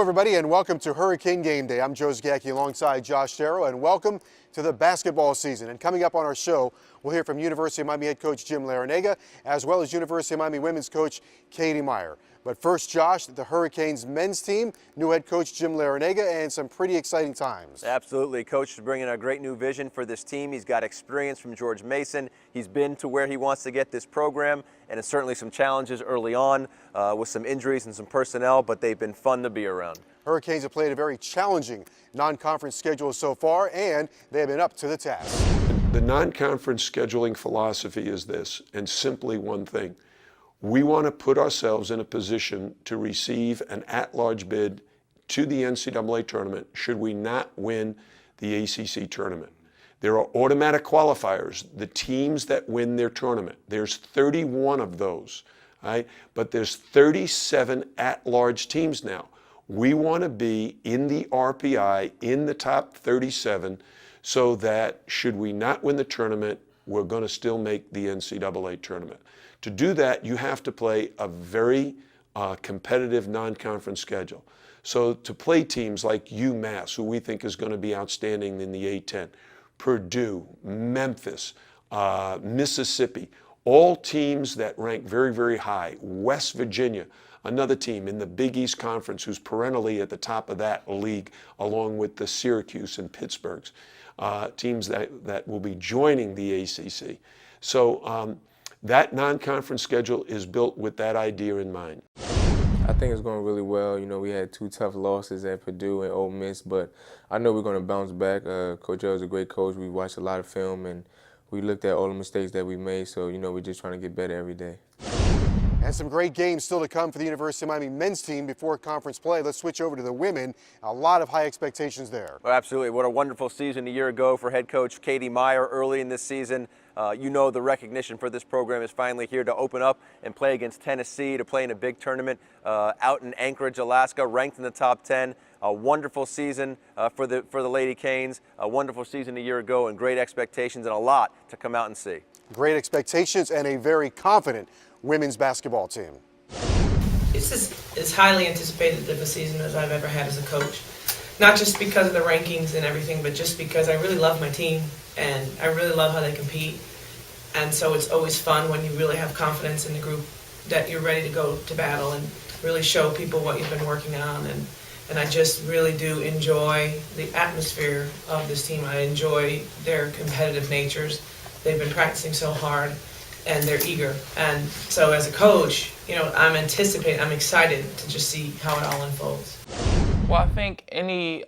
Hello, everybody, and welcome to Hurricane Game Day. I'm Joe Zgacki alongside Josh Darrow, and welcome to the basketball season. And coming up on our show, we'll hear from University of Miami head coach Jim Larrañaga, as well as University of Miami women's coach Katie Meyer. But first, Josh, the Hurricanes men's team, new head coach Jim Larrañaga, and some pretty exciting times. Absolutely. Coach is bringing a great new vision for this team. He's got experience from George Mason. He's been to where he wants to get this program, and it's certainly some challenges early on with some injuries and some personnel, but they've been fun to be around. Hurricanes have played a very challenging non-conference schedule so far, and they have been up to the task. The non-conference scheduling philosophy is this, and simply one thing. We want to put ourselves in a position to receive an at-large bid to the NCAA tournament should we not win the ACC tournament. There are automatic qualifiers, the teams that win their tournament. There's 31 of those, right? But there's 37 at-large teams now. We want to be in the RPI, in the top 37, so that should we not win the tournament, we're going to still make the NCAA tournament. To do that, you have to play a very competitive non-conference schedule. So to play teams like UMass, who we think is going to be outstanding in the A-10, Purdue, Memphis, Mississippi, all teams that rank very, very high. West Virginia, another team in the Big East Conference who's perennially at the top of that league, along with the Syracuse and Pittsburghs, teams that will be joining the ACC. So that non-conference schedule is built with that idea in mind. I think it's going really well. You know, we had two tough losses at Purdue and Ole Miss, but I know we're going to bounce back. Coach L is a great coach. We watched a lot of film, and we looked at all the mistakes that we made, so, you know, we're just trying to get better every day. And some great games still to come for the University of Miami men's team before conference play. Let's switch over to the women. A lot of high expectations there. Well, absolutely. What a wonderful season a year ago for head coach Katie Meyer early in this season. You know, the recognition for this program is finally here to open up and play against Tennessee, to play in a big tournament out in Anchorage, Alaska, ranked in the top 10. A wonderful season for the Lady Canes, a wonderful season a year ago, and great expectations and a lot to come out and see. Great expectations and a very confident women's basketball team. It's just as highly anticipated of a season as I've ever had as a coach. Not just because of the rankings and everything, but just because I really love my team and I really love how they compete. And so it's always fun when you really have confidence in the group that you're ready to go to battle and really show people what you've been working on. And I just really do enjoy the atmosphere of this team. I enjoy their competitive natures. They've been practicing so hard and they're eager. And so as a coach, you know, I'm excited to just see how it all unfolds. Well, I think any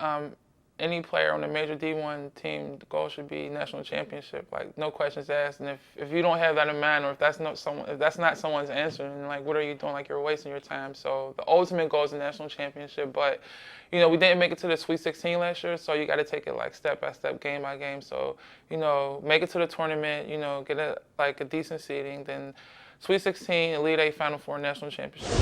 player on a major D1 team, the goal should be national championship. Like, no questions asked. And if you don't have that in mind, or if that's not someone's answer, then like, what are you doing? Like, you're wasting your time. So the ultimate goal is the national championship. But you know, we didn't make it to the Sweet 16 last year, so you got to take it like step by step, game by game. So you know, make it to the tournament. You know, get a decent seeding, then Sweet 16, Elite 8, Final Four, national championship.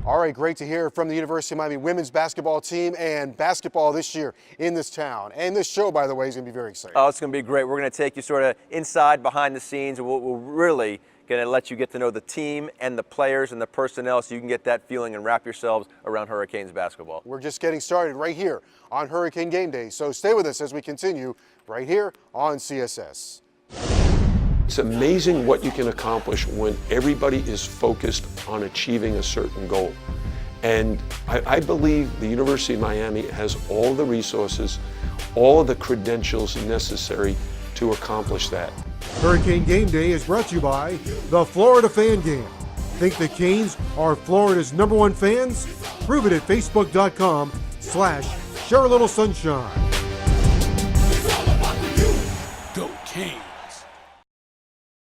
All right, great to hear from the University of Miami women's basketball team and basketball this year in this town. And this show, by the way, is going to be very exciting. Oh, it's going to be great. We're going to take you sort of inside, behind the scenes. We're really going to let you get to know the team and the players and the personnel so you can get that feeling and wrap yourselves around Hurricanes basketball. We're just getting started right here on Hurricane Game Day. So stay with us as we continue right here on CSS. It's amazing what you can accomplish when everybody is focused on achieving a certain goal. And I believe the University of Miami has all the resources, all of the credentials necessary to accomplish that. Hurricane Game Day is brought to you by the Florida Fan Game. Think the Canes are Florida's #1 fans? Prove it at facebook.com/sharealittle sunshine.